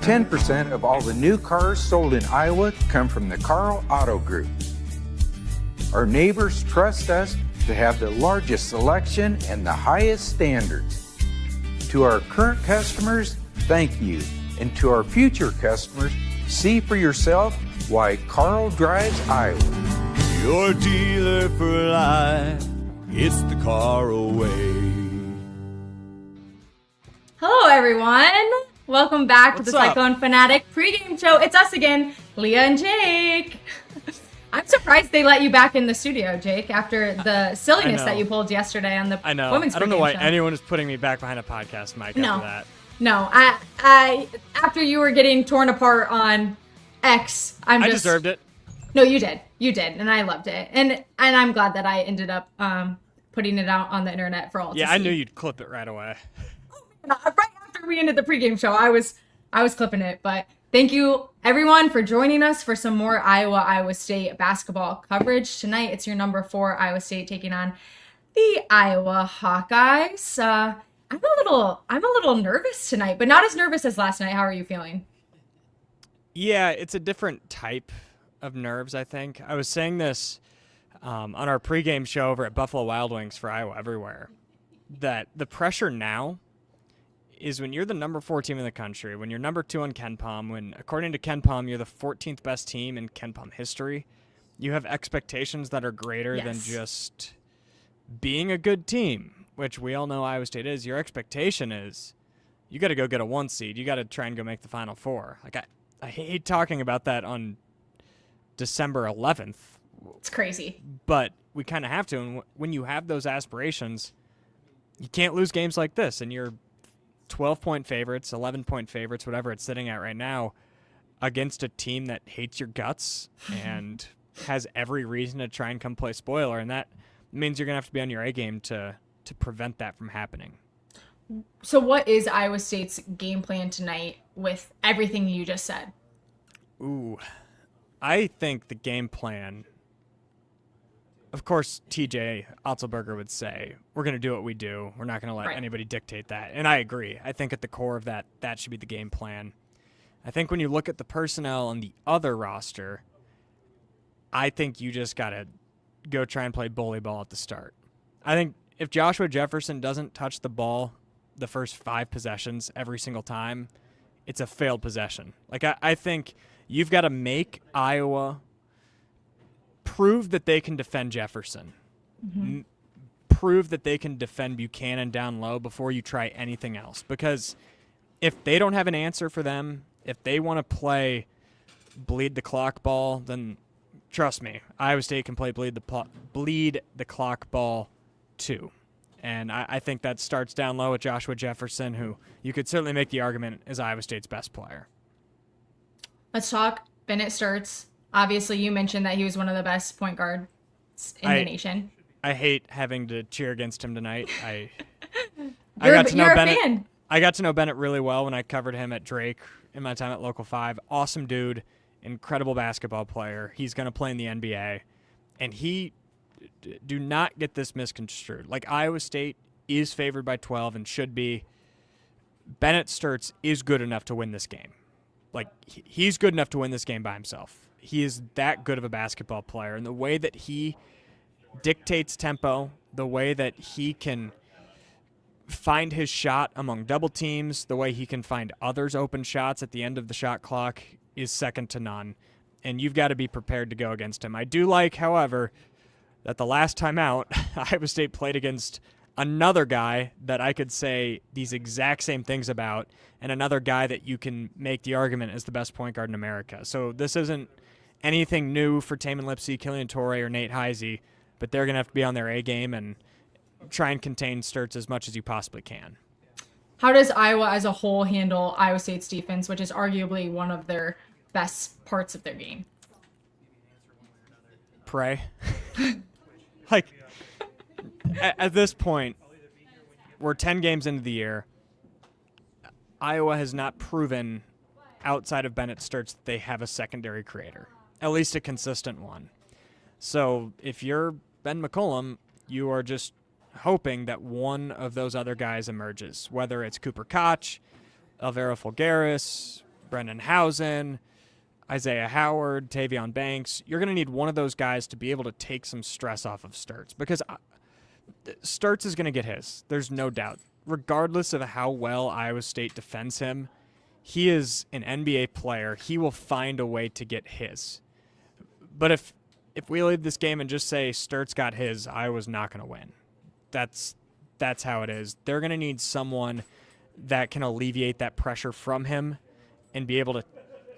10% of all the new cars sold in Iowa come from the Karl Auto Group. Our neighbors trust us to have the largest selection and the highest standards. To our current customers, thank you. And to our future customers, see for yourself why Karl drives Iowa. Your dealer for life, it's the Karl way. Hello, everyone. Welcome back to the What's up? Cyclone Fanatic pregame show. It's us again, Leah and Jake. I'm surprised they let you back in the studio, Jake, after the silliness that you pulled yesterday on the I know. women's I don't know pregame why show. anyone is putting me back behind a podcast mic No. after that. No, I after you were getting torn apart on X, I deserved it. No, you did, and I loved it, and I'm glad that I ended up putting it out on the internet for all to see. Yeah, I knew you'd clip it right away. Right after we ended the pregame show, I was clipping it. But thank you everyone for joining us for some more Iowa State basketball coverage tonight. It's your number 4 Iowa State taking on the Iowa Hawkeyes. I'm a little nervous tonight, but not as nervous as last night. How are you feeling? Yeah, it's a different type of nerves, I think. I was saying this on our pregame show over at Buffalo Wild Wings for Iowa Everywhere, that the pressure now is when you're the number 4 team in the country, when you're number 2 on KenPom, when, according to KenPom, you're the 14th best team in KenPom history, you have expectations that are greater than just being a good team, which we all know Iowa State is. Your expectation is you got to go get a 1 seed. You got to try and go make the Final Four. Like, I hate talking about that on December 11th. It's crazy. But we kind of have to. And when you have those aspirations, you can't lose games like this. And you're 12-point favorites, 11-point favorites, whatever it's sitting at right now, against a team that hates your guts and has every reason to try and come play spoiler. And that means you're going to have to be on your A game to prevent that from happening. So what is Iowa State's game plan tonight with everything you just said? Ooh, I think the game plan, of course, TJ Otzelberger would say, we're going to do what we do. We're not going to let anybody dictate that. And I agree. I think at the core of that should be the game plan. I think when you look at the personnel on the other roster, I think you just got to go try and play bully ball at the start. I think if Joshua Jefferson doesn't touch the ball the first 5 possessions every single time, it's a failed possession. Like, I think you've got to make Iowa prove that they can defend Jefferson. Prove that they can defend Buchanan down low before you try anything else. Because if they don't have an answer for them, if they want to play bleed the clock ball, then trust me, Iowa State can play bleed the clock ball too. And I think that starts down low with Joshua Jefferson, who you could certainly make the argument is Iowa State's best player. Let's talk Bennett Stirts. Obviously, you mentioned that he was one of the best point guards in the nation. I hate having to cheer against him tonight. I You're got to know a Bennett. fan. I got to know Bennett really well when I covered him at Drake in my time at Local 5. Awesome dude, incredible basketball player. He's going to play in the NBA. And do not get this misconstrued. Like, Iowa State is favored by 12 and should be. Bennett Stirts is good enough to win this game. Like, he's good enough to win this game by himself. He is that good of a basketball player. And the way that he dictates tempo, the way that he can find his shot among double teams, the way he can find others open shots at the end of the shot clock is second to none. And you've got to be prepared to go against him. I do like, however, that the last time out, Iowa State played against another guy that I could say these exact same things about, and another guy that you can make the argument as the best point guard in America. So this isn't anything new for Taman Lipsey, Killian Torrey, or Nate Heisey, but they're going to have to be on their A game and try and contain Stirts as much as you possibly can. How does Iowa as a whole handle Iowa State's defense, which is arguably one of their best parts of their game? Pray. Like, at this point, we're 10 games into the year. Iowa has not proven, outside of Bennett Stirts, that they have a secondary creator, at least a consistent one. So if you're Ben McCollum, you are just hoping that one of those other guys emerges, whether it's Cooper Koch, Alvaro Fulgaris, Brendan Housen, Isaiah Howard, Tavion Banks. You're going to need one of those guys to be able to take some stress off of Stirts, because Stirts is going to get his. There's no doubt. Regardless of how well Iowa State defends him, he is an NBA player. He will find a way to get his. But if we leave this game and just say Stirts got his, Iowa's not going to win. That's how it is. They're going to need someone that can alleviate that pressure from him and be able to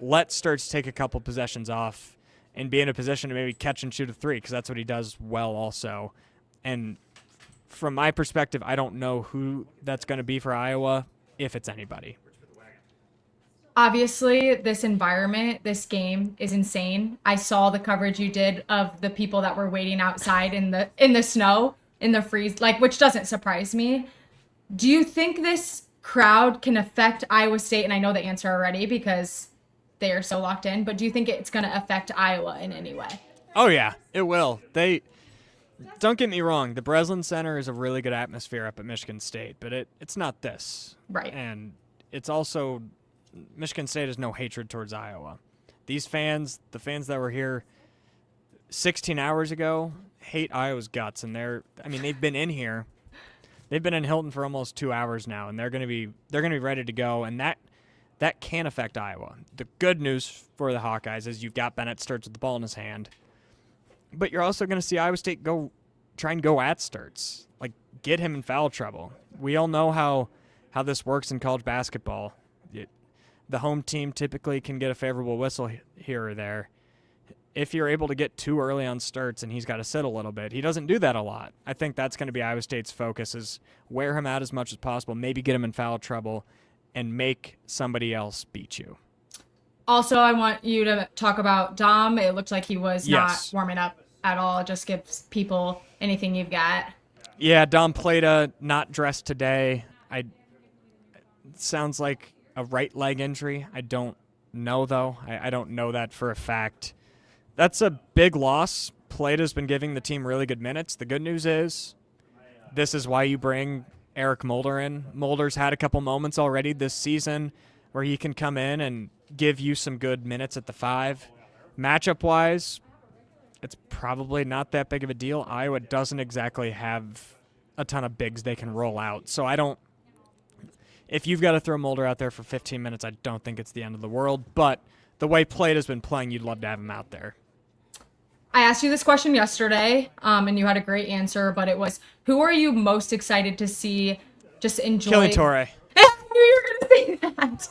let Stirts take a couple possessions off and be in a position to maybe catch and shoot a three, because that's what he does well also. And from my perspective, I don't know who that's going to be for Iowa, if it's anybody. Obviously, this environment, this game is insane. I saw the coverage you did of the people that were waiting outside in the snow, in the freeze, which doesn't surprise me. Do you think this crowd can affect Iowa State? And I know the answer already because they are so locked in, but do you think it's going to affect Iowa in any way? Oh, yeah, it will. Don't get me wrong, the Breslin Center is a really good atmosphere up at Michigan State, but it's not this. Right. And it's also, Michigan State has no hatred towards Iowa. These fans, the fans that were here 16 hours ago, hate Iowa's guts, and they've been in here. They've been in Hilton for almost 2 hours now, and they're going to be ready to go, and that can affect Iowa. The good news for the Hawkeyes is you've got Bennett Stirts with the ball in his hand, but you're also going to see Iowa State try and go at Stirts, get him in foul trouble. We all know how this works in college basketball. The home team typically can get a favorable whistle here or there. If you're able to get too early on Stirts and he's got to sit a little bit, he doesn't do that a lot. I think that's going to be Iowa State's focus, is wear him out as much as possible, maybe get him in foul trouble, and make somebody else beat you. Also, I want you to talk about Dom. It looked like he was not warming up at all. Just give people anything you've got. Yeah, Dom Plata not dressed today. It sounds like a right leg injury. I don't know, though. I don't know that for a fact. That's a big loss. Plata's been giving the team really good minutes. The good news is this is why you bring Eric Mulder in. Mulder's had a couple moments already this season where he can come in and give you some good minutes at the 5. Matchup-wise, it's probably not that big of a deal. Iowa doesn't exactly have a ton of bigs they can roll out. So if you've got to throw Mulder out there for 15 minutes, I don't think it's the end of the world. But the way Plata's been playing, you'd love to have him out there. I asked you this question yesterday, and you had a great answer, but it was, who are you most excited to see just enjoy? Kelly Torre. I knew you were going to say that.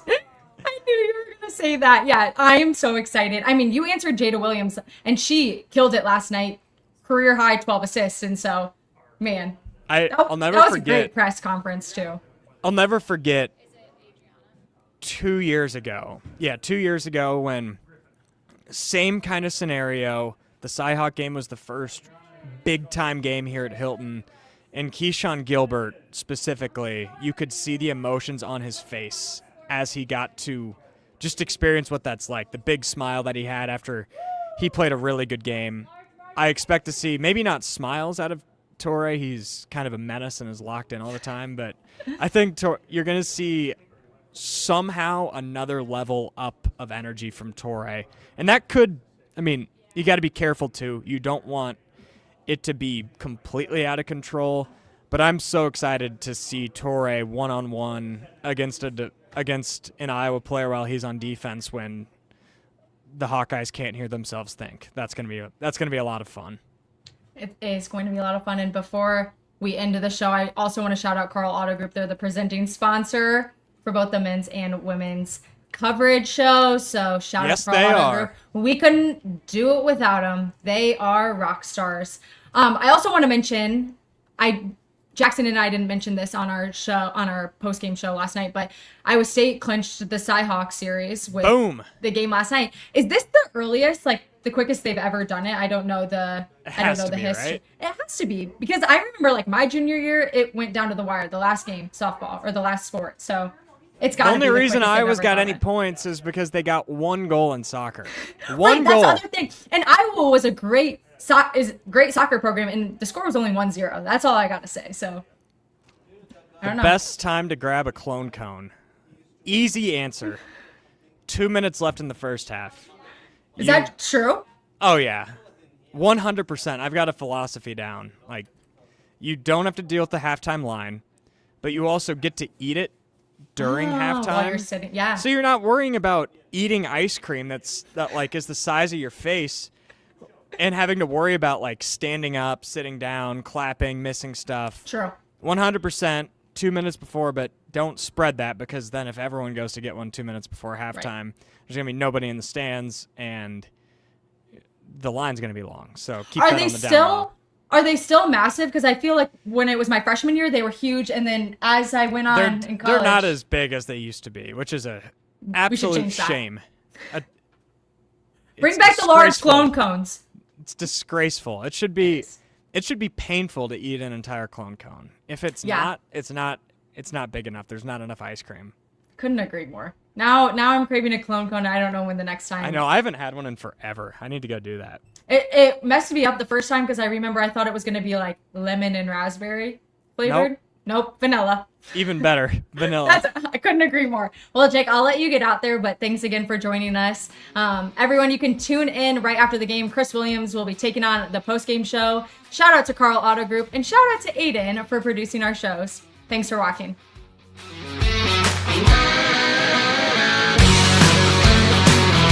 I knew you were going to say that. Yeah, I am so excited. I mean, you answered Jada Williams, and she killed it last night. Career high 12 assists, and so, man. I'll never that was forget. A great press conference, too. I'll never forget 2 years ago. Yeah, 2 years ago when same kind of scenario. The Cyhawk game was the first big-time game here at Hilton. And Keyshawn Gilbert, specifically, you could see the emotions on his face as he got to just experience what that's like. The big smile that he had after he played a really good game. I expect to see maybe not smiles out of Torre. He's kind of a menace and is locked in all the time. But I think you're going to see somehow another level up of energy from Torre. And that could, you got to be careful, too. You don't want it to be completely out of control. But I'm so excited to see Torre one-on-one against an Iowa player while he's on defense when the Hawkeyes can't hear themselves think. That's gonna be a lot of fun. It is going to be a lot of fun. And before we end the show, I also want to shout out Karl Auto Group. They're the presenting sponsor for both the men's and women's coverage show. So shout out Karl Auto Group. We couldn't do it without them. They are rock stars. I also want to mention, Jackson and I didn't mention this on our show, on our post-game show last night, but Iowa State clinched the Cyhawk series with the game last night. Is this the earliest, the quickest they've ever done it? I don't know the history. Right? It has to be, because I remember my junior year, it went down to the wire, the last game, softball, or the last sport. So it's got to be the only reason quickest Iowa's they've got ever any done it. points is because they got one goal in soccer. That's the other thing. And Iowa was a great soccer program, and the score was only 1-0. That's all I got to say. So I don't know. Best time to grab a clone cone. Easy answer. 2 minutes left in the first half. Is that true? Oh, yeah. 100%. I've got a philosophy down. Like, you don't have to deal with the halftime line, but you also get to eat it during halftime. While you're sitting, yeah. So you're not worrying about eating ice cream that like is the size of your face and having to worry about like standing up, sitting down, clapping, missing stuff. True. 100%, 2 minutes before, but don't spread that because then if everyone goes to get one 2 minutes before halftime, there's going to be nobody in the stands and the line's going to be long. So keep that on the down low. Are they still massive? Because I feel like when it was my freshman year, they were huge. And then as I went on in college. They're not as big as they used to be, which is a absolute shame. Bring back the large clone cones. It's disgraceful. It should be painful to eat an entire clone cone. If it's not big enough. There's not enough ice cream. Couldn't agree more. Now I'm craving a clone cone. I don't know when the next time. I know. I haven't had one in forever. I need to go do that. It messed me up the first time because I remember I thought it was going to be like lemon and raspberry flavored. Nope, vanilla. Even better, vanilla. I couldn't agree more. Well, Jake, I'll let you get out there, but thanks again for joining us. Everyone, you can tune in right after the game. Chris Williams will be taking on the post-game show. Shout out to Karl Auto Group, and shout out to Aiden for producing our shows. Thanks for watching.